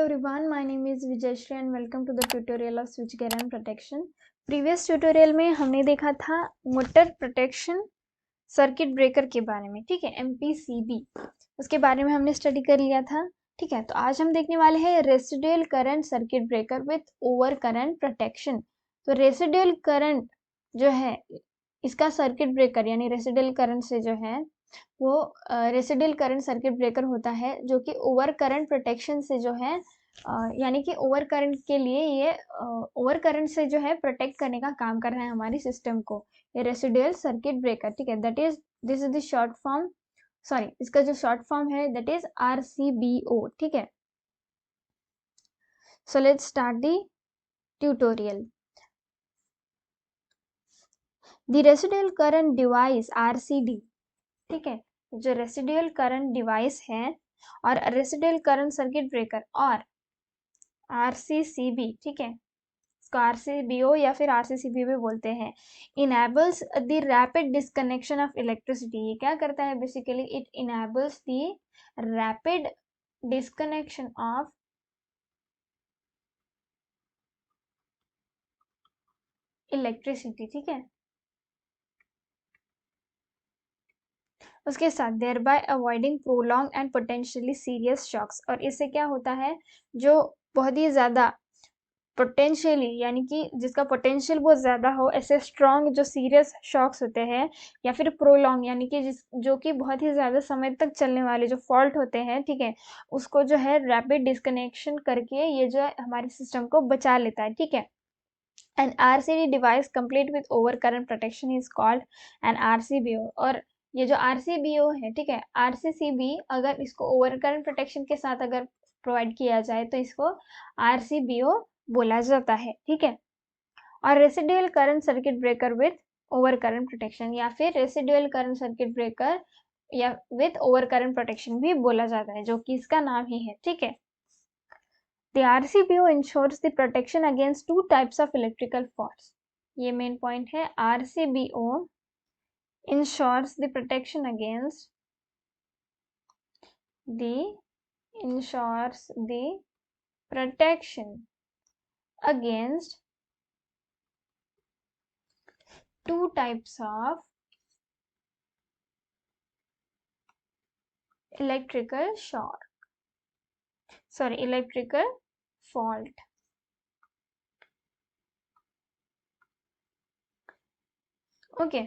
everyone, my name is Vijayashri and welcome to the tutorial of switchgear and protection. Previous tutorial में हमने देखा था motor protection circuit breaker के बारे में, ठीक है, MPCB, उसके बारे में हमने स्टडी कर लिया था। ठीक है, तो आज हम देखने वाले हैं residual current circuit breaker with over current protection. तो रेसिडुअल करंट जो है इसका सर्किट ब्रेकर यानी रेसिडुअल करंट से जो है वो रेसिडुअल करंट सर्किट ब्रेकर होता है, जो कि ओवर करंट प्रोटेक्शन से जो है यानी कि ओवर करंट के लिए ये ओवर करंट से जो है प्रोटेक्ट करने का काम कर रहा है हमारी सिस्टम को, ये रेसिडुअल सर्किट ब्रेकर। ठीक है, that is this is the short form, sorry इसका जो शॉर्ट फॉर्म है दैट इज RCBO। ठीक है, so let's start the tutorial. The residual current device RCD, ठीक है, जो रेसिडुअल करंट डिवाइस है और रेसिडुअल करंट सर्किट ब्रेकर और RCCB, ठीक है, इसको RCBO या फिर RCCB भी बोलते हैं, enables the rapid disconnection of electricity. ये क्या करता है basically, it enables the rapid disconnection of electricity. ठीक है, उसके साथ thereby avoiding prolong and potentially serious shocks. और इससे क्या होता है, जो बहुत ही ज़्यादा पोटेंशियली यानी कि जिसका पोटेंशियल बहुत ज़्यादा हो, ऐसे स्ट्रॉन्ग जो सीरियस शॉक्स होते हैं, या फिर प्रोलॉन्ग यानी कि जो कि बहुत ही ज़्यादा समय तक चलने वाले जो फॉल्ट होते हैं, ठीक है, उसको जो है रैपिड डिस्कनेक्शन करके ये जो है हमारे सिस्टम को बचा लेता है। ठीक है, an RCD device complete with over current protection is called an RCBO। और ये जो RCBO है, ठीक है, RCCB अगर इसको ओवर करंट प्रोटेक्शन के साथ अगर प्रोवाइड किया जाए तो इसको RCBO बोला जाता है। ठीक है, और residual current circuit breaker with over current protection या फिर रेसिडुअल करंट सर्किट ब्रेकर या विथ ओवर करंट प्रोटेक्शन भी बोला जाता है, जो कि इसका नाम ही है। ठीक है, The RCBO ensures the protection against two types of electrical faults. ये मेन पॉइंट है, RCBO ensures the protection against two types of electrical fault. Okay,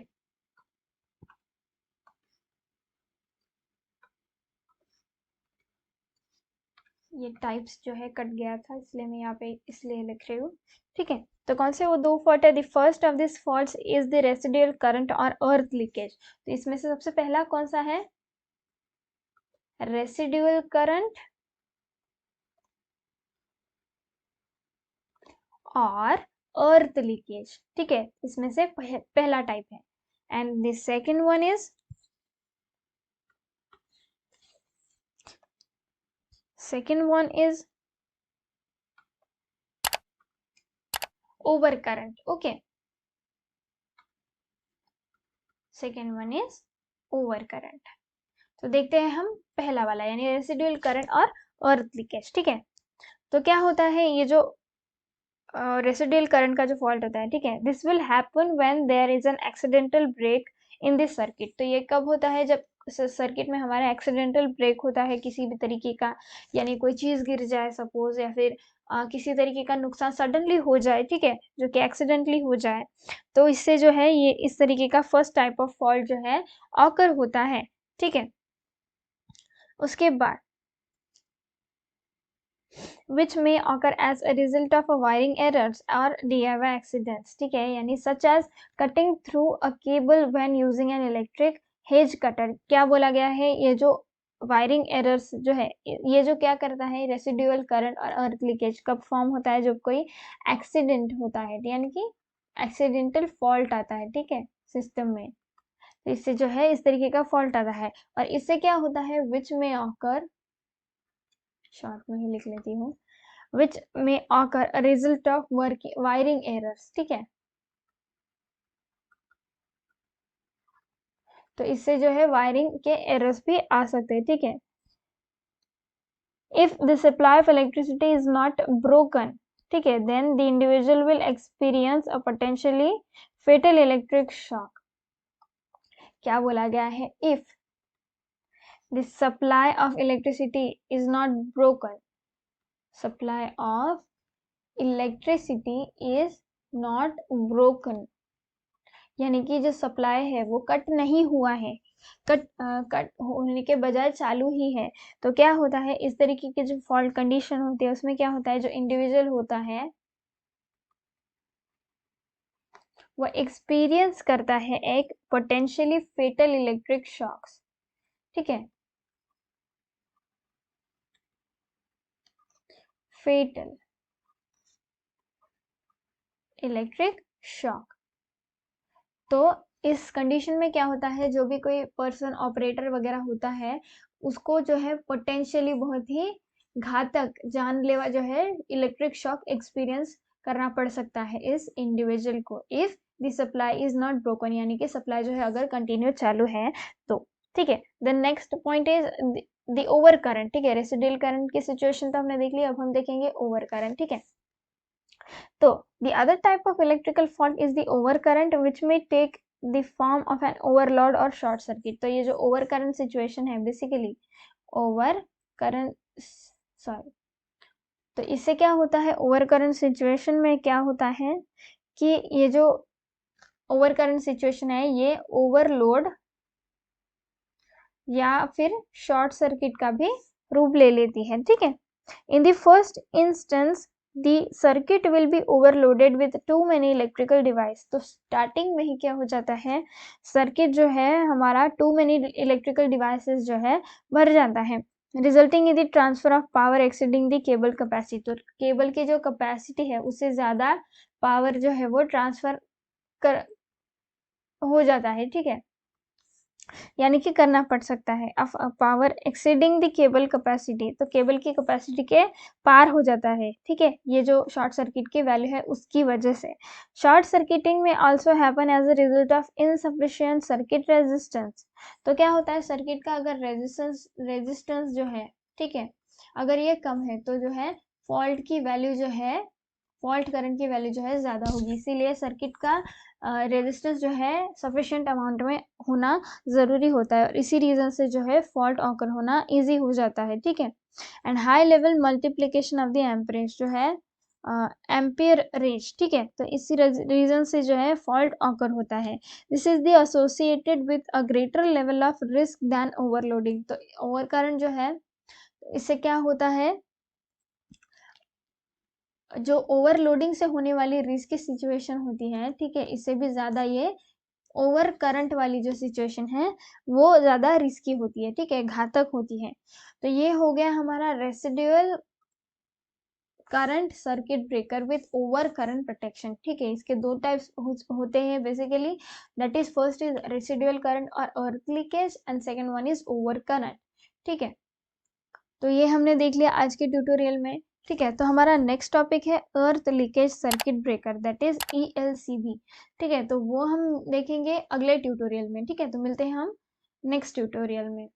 ये टाइप्स जो है कट गया था इसलिए मैं यहाँ पे इसलिए लिख रही हूँ। ठीक है, तो कौन से वो दो फॉल्ट है, the first of this faults is the residual current और अर्थ लीकेज। तो इसमें से सबसे पहला कौन सा है, रेसिडुअल करंट और अर्थ लीकेज। ठीक है, इसमें से पहला टाइप है। And the second one is over current. Okay, second one is over current. तो देखते हैं हम पहला वाला यानी रेसिडुअल करंट और अर्थ लीकेज। ठीक है, तो क्या होता है, ये जो रेसिडुअल करंट का जो फॉल्ट होता है, ठीक है, this will happen when there is an accidental break in this circuit. तो ये कब होता है, जब सर्किट में हमारा एक्सीडेंटल ब्रेक होता है किसी भी तरीके का, यानी कोई चीज गिर जाए सपोज, या फिर किसी तरीके का नुकसान सडनली हो जाए, ठीक है, जो कि एक्सीडेंटली हो जाए, तो इससे जो है ये इस तरीके का फर्स्ट टाइप ऑफ फॉल्ट जो है ऑकर होता है। ठीक है, उसके बाद which may occur as a result of a wiring errors or DIY accidents। ठीक है, यानी such as cutting through a cable when using an electric hedge cutter। क्या बोला गया है, ये जो वायरिंग एरर्स जो है ये जो क्या करता है, रेसिडुअल करंट और अर्थ लीकेज कब फॉर्म होता है, जब कोई एक्सीडेंट होता है यानी कि एक्सीडेंटल फॉल्ट आता है, ठीक है, सिस्टम में। तो इससे जो है इस तरीके का फॉल्ट आता है और इससे क्या होता है, विच में ऑकर, शॉर्ट में ही लिख लेती हूँ, which may occur a result of wiring errors। ठीक है, तो इससे जो है वायरिंग के एरर्स भी आ सकते हैं। ठीक है, if the supply of electricity is not broken, ठीक है, then the individual will experience a potentially fatal electric shock. क्या बोला गया है? if the supply of electricity is not broken, supply of electricity is not broken, यानी कि जो supply है वो कट नहीं हुआ है, कट होने के बजाय चालू ही है, तो क्या होता है, इस तरीके की जो फॉल्ट कंडीशन होती है उसमें क्या होता है, जो इंडिविजुअल होता है वो एक्सपीरियंस करता है एक पोटेंशियली फेटल इलेक्ट्रिक शॉक्स, ठीक है, फेटल इलेक्ट्रिक शॉक। तो इस कंडीशन में क्या होता है, जो भी कोई पर्सन ऑपरेटर वगैरह होता है उसको जो है पोटेंशियली बहुत ही घातक जानलेवा जो है इलेक्ट्रिक शॉक एक्सपीरियंस करना पड़ सकता है इस इंडिविजुअल को, if the supply is not broken, यानी कि सप्लाई जो है अगर कंटिन्यू चालू है तो, ठीक है। The next point is the over current, ठीक है, रेसिडुअल करंट की सिचुएशन तो हमने देख ली, अब हम देखेंगे ओवर करंट, ठीक है। तो the other type of electrical fault is the overcurrent which may take the form of an overload or short circuit। तो ये जो overcurrent situation है बेसिकली overcurrent, सॉरी, तो इससे क्या होता है, overcurrent situation में क्या होता है कि ये जो overcurrent situation है ये overload या फिर शॉर्ट सर्किट का भी रूप ले लेती है, ठीक है। In the first instance the circuit will be overloaded with too many electrical device। तो स्टार्टिंग में ही क्या हो जाता है, सर्किट जो है हमारा too many electrical devices जो है भर जाता है, resulting in the transfer of power exceeding the cable capacity. तो केबल की जो कैपेसिटी है उससे ज्यादा पावर जो है वो ट्रांसफर कर हो जाता है, ठीक है, यानी कि करना पड़ सकता है। Power exceeding the cable capacity, तो केबल की कैपेसिटी के पार हो जाता है, ठीक है, ये जो शॉर्ट सर्किट की वैल्यू है उसकी वजह से। शॉर्ट सर्किटिंग में also happen as a result of insufficient circuit resistance. तो क्या होता है, सर्किट का अगर रेजिस्टेंस जो है, ठीक है, अगर ये कम है तो जो है फॉल्ट की वैल्यू जो है, फॉल्ट करंट की वैल्यू जो है ज़्यादा होगी, इसीलिए सर्किट का रेजिस्टेंस जो है सफिशिएंट अमाउंट में होना ज़रूरी होता है, और इसी रीज़न से जो है फॉल्ट ऑकर होना इजी हो जाता है, ठीक है। And high level multiplication of the amperage जो है एम्पियर रेंज, ठीक है, तो इसी रीजन से जो है फॉल्ट ऑकर होता है। This is the associated with a greater level of risk than overloading. तो ओवर करंट जो है इससे क्या होता है, जो ओवरलोडिंग से होने वाली रिस्क की सिचुएशन होती है, ठीक है, इससे भी ज़्यादा ये ओवर करंट वाली जो सिचुएशन है वो ज़्यादा रिस्की होती है, ठीक है, घातक होती है। तो ये हो गया हमारा residual current circuit breaker with over current protection, ठीक है। इसके दो टाइप्स होते हैं basically, that is first is residual current और earth leakage, and second one is over current, ठीक है। तो ये हमने देख लिया आज के ट्यूटोरियल में, ठीक है। तो हमारा नेक्स्ट टॉपिक है अर्थ leakage circuit breaker, that is ELCB, ठीक है, तो वो हम देखेंगे अगले ट्यूटोरियल में, ठीक है। तो मिलते हैं हम नेक्स्ट ट्यूटोरियल में।